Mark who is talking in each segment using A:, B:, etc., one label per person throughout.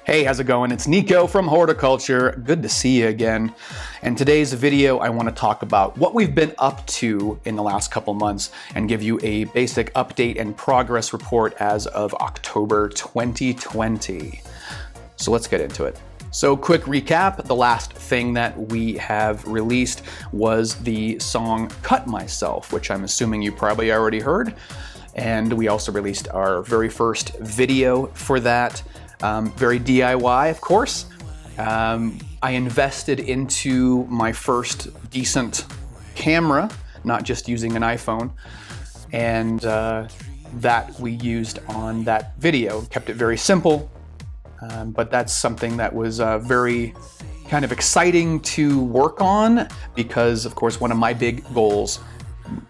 A: Hey, how's it going? It's Nico from Whorticulture. Good to see you again. And today's video, I want to talk about what we've been up to in the last couple months and give you a basic update and progress report as of October 2020. So let's get into it. So quick recap, the last thing that we have released was the song Cut Myself, which I'm assuming you probably already heard. And we also released our very first video for that. Very DIY, of course. I invested into my first decent camera, not just using an iPhone, and that we used on that video. Kept it very simple, but that's something that was very kind of exciting to work on because, of course, one of my big goals,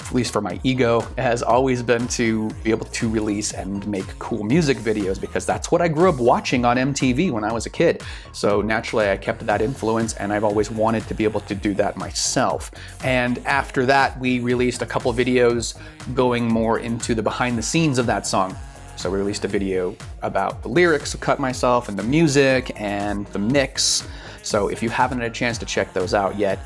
A: at least for my ego, has always been to be able to release and make cool music videos because that's what I grew up watching on MTV when I was a kid. So naturally I kept that influence and I've always wanted to be able to do that myself. And after that, we released a couple videos going more into the behind the scenes of that song. So we released a video about the lyrics of Cut Myself and the music and the mix. So if you haven't had a chance to check those out yet,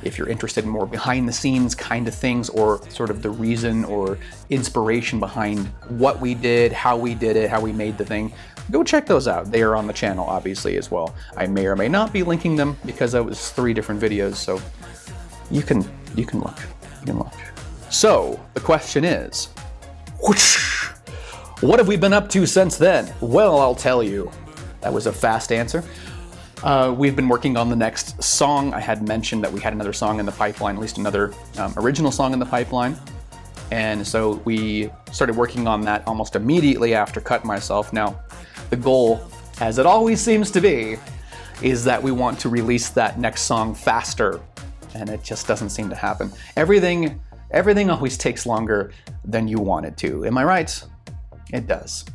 A: if you're interested in more behind the scenes kind of things or sort of the reason or inspiration behind what we did, how we did it, how we made the thing, go check those out. They are on the channel obviously as well. I may or may not be linking them because it was 3 different videos, so you can look. So the question is, whoosh, what have we been up to since then? Well, I'll tell you. That was a fast answer. We've been working on the next song. I had mentioned that we had another song in the pipeline, at least another original song in the pipeline. And so we started working on that almost immediately after Cut Myself. Now, the goal, as it always seems to be, is that we want to release that next song faster. And it just doesn't seem to happen. Everything always takes longer than you want it to. Am I right? It does.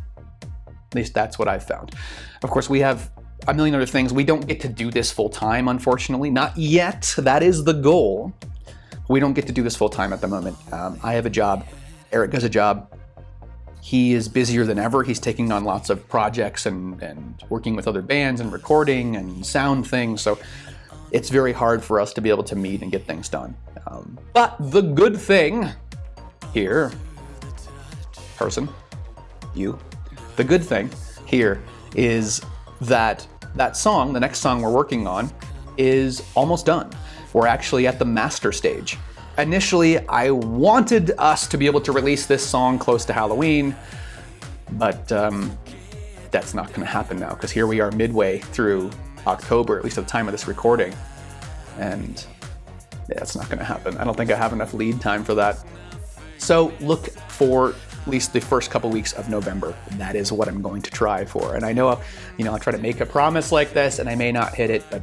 A: At least that's what I've found. Of course, we have a million other things. We don't get to do this full time, unfortunately. Not yet. That is the goal. We don't get to do this full time at the moment. I have a job. Eric has a job. He is busier than ever. He's taking on lots of projects and working with other bands and recording and sound things. So it's very hard for us to be able to meet and get things done. But the good thing here, the good thing here is that song, the next song we're working on, is almost done. We're actually at the master stage. Initially, I wanted us to be able to release this song close to Halloween, but that's not gonna happen now, because here we are midway through October, at least at the time of this recording, and that's not gonna happen. I don't think I have enough lead time for that. So look for at least the first couple weeks of November. That is what I'm going to try for. And I know, I'll try to make a promise like this and I may not hit it, but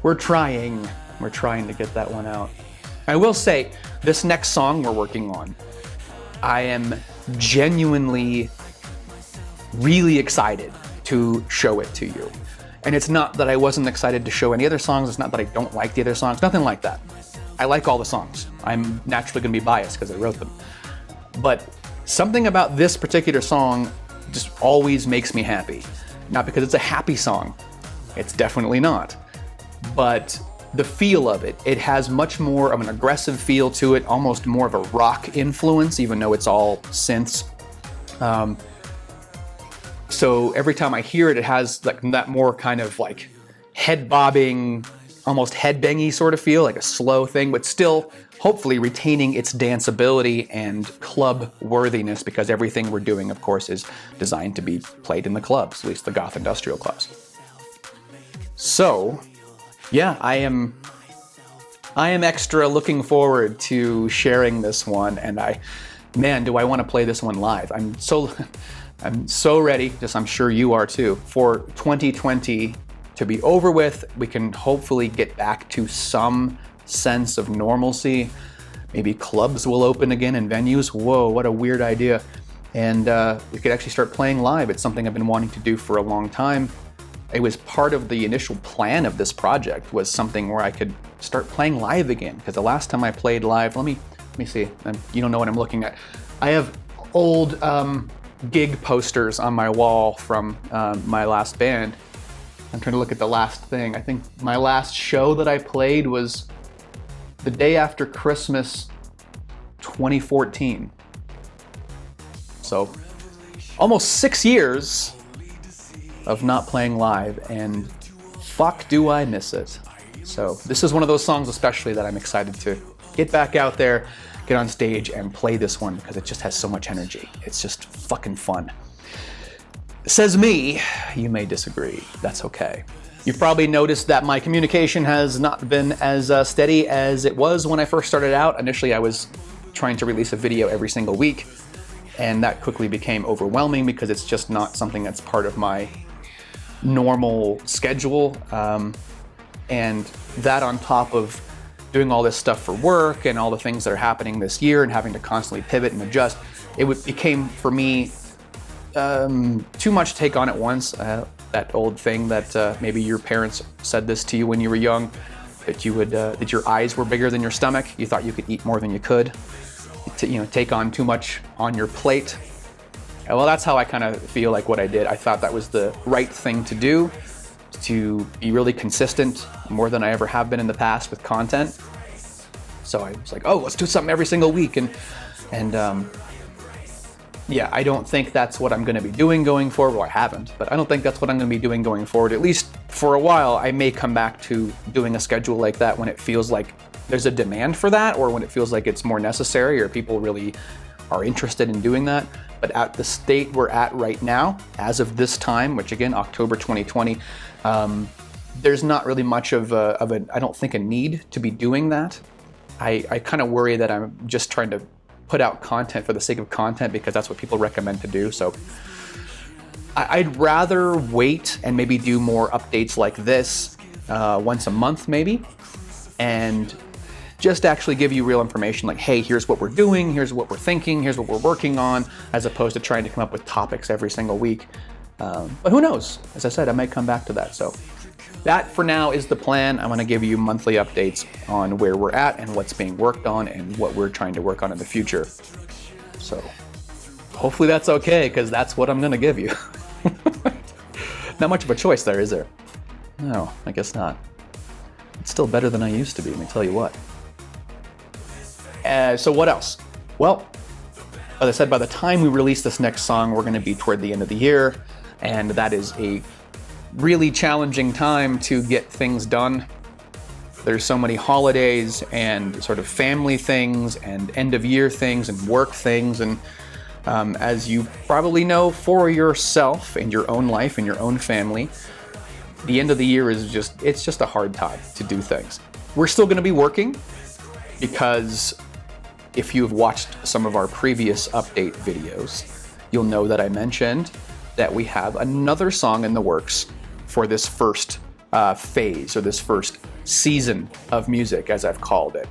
A: we're trying to get that one out. I will say, this next song we're working on, I am genuinely really excited to show it to you. And it's not that I wasn't excited to show any other songs, it's not that I don't like the other songs, nothing like that. I like all the songs. I'm naturally gonna be biased because I wrote them. But something about this particular song just always makes me happy. Not because it's a happy song, it's definitely not, but the feel of it. It has much more of an aggressive feel to it, almost more of a rock influence, even though it's all synths. So every time I hear it, it has like that more kind of like head bobbing, almost headbangy sort of feel, like a slow thing, but still hopefully retaining its danceability and club worthiness, because everything we're doing, of course, is designed to be played in the clubs, at least the goth industrial clubs. So, yeah, I am extra looking forward to sharing this one, and man, do I want to play this one live. I'm so ready, just I'm sure you are too, for 2020 to be over with. We can hopefully get back to some sense of normalcy. Maybe clubs will open again and venues. Whoa, what a weird idea. And we could actually start playing live. It's something I've been wanting to do for a long time. It was part of the initial plan of this project, was something where I could start playing live again. Because the last time I played live, let me see, you don't know what I'm looking at. I have old gig posters on my wall from my last band, I'm trying to look at the last thing. I think my last show that I played was the day after Christmas 2014. So almost 6 years of not playing live, and fuck do I miss it. So this is one of those songs especially that I'm excited to get back out there, get on stage and play this one because it just has so much energy. It's just fucking fun. Says me, you may disagree, that's okay. You've probably noticed that my communication has not been as steady as it was when I first started out. Initially I was trying to release a video every single week, and that quickly became overwhelming because it's just not something that's part of my normal schedule. And that on top of doing all this stuff for work and all the things that are happening this year and having to constantly pivot and adjust, became for me too much to take on at once. That old thing that maybe your parents said this to you when you were young, that you would that your eyes were bigger than your stomach. You thought you could eat more than you could. To, take on too much on your plate. Well, that's how I kind of feel like what I did. I thought that was the right thing to do, to be really consistent, more than I ever have been in the past with content. So I was like, oh, let's do something every single week. And yeah, I don't think that's what I'm going to be doing going forward. Well, I haven't, but I don't think that's what I'm going to be doing going forward. At least for a while. I may come back to doing a schedule like that when it feels like there's a demand for that, or when it feels like it's more necessary or people really are interested in doing that. But at the state we're at right now, as of this time, which again, October 2020, there's not really much of I don't think, a need to be doing that. I kind of worry that I'm just trying to put out content for the sake of content because that's what people recommend to do. So I'd rather wait and maybe do more updates like this once a month maybe, and just actually give you real information like, hey, here's what we're doing, here's what we're thinking, here's what we're working on, as opposed to trying to come up with topics every single week. But who knows? As I said, I might come back to that. So that for now is the plan. I'm gonna give you monthly updates on where we're at and what's being worked on and what we're trying to work on in the future. So hopefully that's okay, because that's what I'm gonna give you. Not much of a choice there, is there? No, I guess not. It's still better than I used to be, let me tell you what. So what else? Well, as I said, by the time we release this next song, we're going to be toward the end of the year, and that is a really challenging time to get things done. There's so many holidays and sort of family things and end of year things and work things, and as you probably know for yourself in your own life and your own family, the end of the year is just a hard time to do things. We're still going to be working, because if you've watched some of our previous update videos, you'll know that I mentioned that we have another song in the works for this first phase, or this first season of music, as I've called it.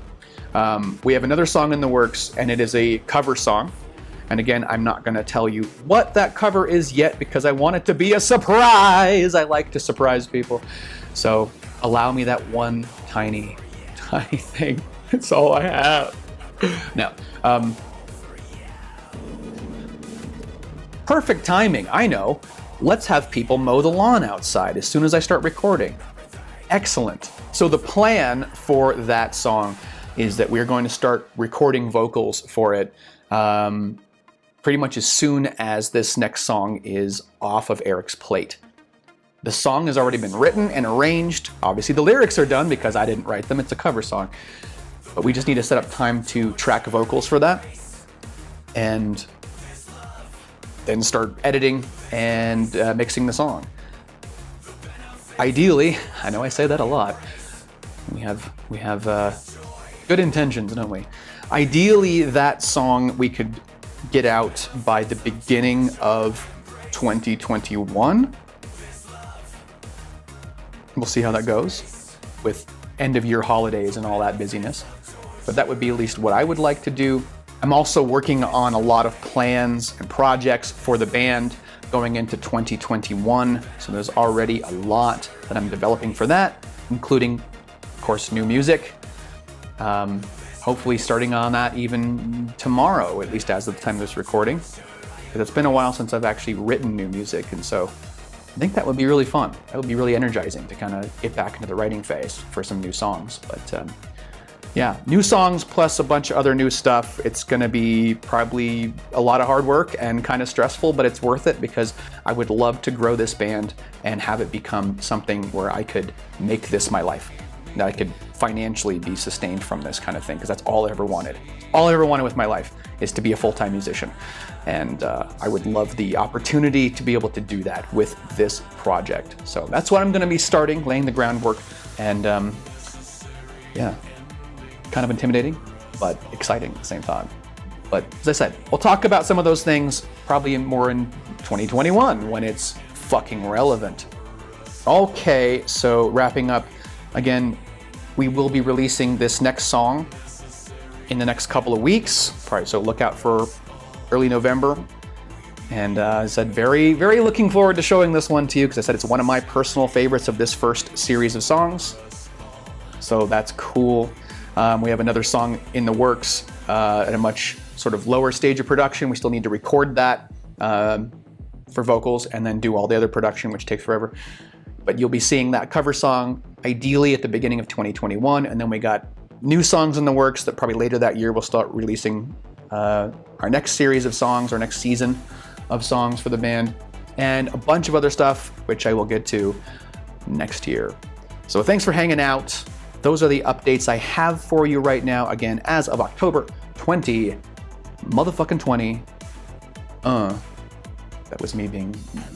A: We have another song in the works, and it is a cover song. And again, I'm not going to tell you what that cover is yet, because I want it to be a surprise. I like to surprise people. So allow me that one tiny thing. It's all I have. No. Perfect timing, I know. Let's have people mow the lawn outside as soon as I start recording. Excellent. So the plan for that song is that we're going to start recording vocals for it pretty much as soon as this next song is off of Eric's plate. The song has already been written and arranged. Obviously the lyrics are done because I didn't write them, it's a cover song. But we just need to set up time to track vocals for that, and then start editing and mixing the song. Ideally, I know I say that a lot, we have good intentions, don't we? Ideally, that song we could get out by the beginning of 2021. We'll see how that goes with end of year holidays and all that busyness. But that would be at least what I would like to do. I'm also working on a lot of plans and projects for the band going into 2021. So there's already a lot that I'm developing for that, including, of course, new music. Hopefully starting on that even tomorrow, at least as of the time of this recording. Because it's been a while since I've actually written new music, and so I think that would be really fun. That would be really energizing to kind of get back into the writing phase for some new songs. But yeah, new songs plus a bunch of other new stuff. It's gonna be probably a lot of hard work and kind of stressful, but it's worth it because I would love to grow this band and have it become something where I could make this my life. That I could financially be sustained from this kind of thing, because that's all I ever wanted. All I ever wanted with my life is to be a full-time musician. And I would love the opportunity to be able to do that with this project. So that's what I'm gonna be starting, laying the groundwork, and yeah. Kind of intimidating, but exciting at the same time. But as I said, we'll talk about some of those things probably more in 2021 when it's fucking relevant. Okay, so wrapping up, again, we will be releasing this next song in the next couple of weeks, probably, so look out for early November. And as I said, very, very looking forward to showing this one to you, because I said it's one of my personal favorites of this first series of songs. So that's cool. We have another song in the works at a much sort of lower stage of production. We still need to record that for vocals and then do all the other production, which takes forever. But you'll be seeing that cover song ideally at the beginning of 2021. And then we got new songs in the works that probably later that year we'll start releasing our next series of songs, our next season of songs for the band, and a bunch of other stuff, which I will get to next year. So thanks for hanging out. Those are the updates I have for you right now. Again, as of October 20, motherfucking 20. That was me being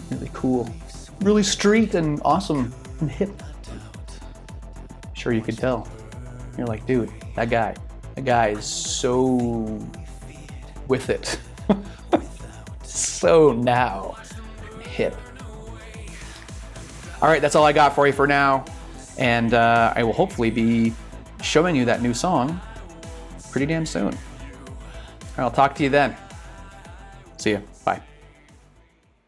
A: really cool, really street and awesome and hip. Sure you could tell. You're like, dude, that guy is so with it. So now hip. All right, that's all I got for you for now. And I will hopefully be showing you that new song pretty damn soon. I'll talk to you then. See ya.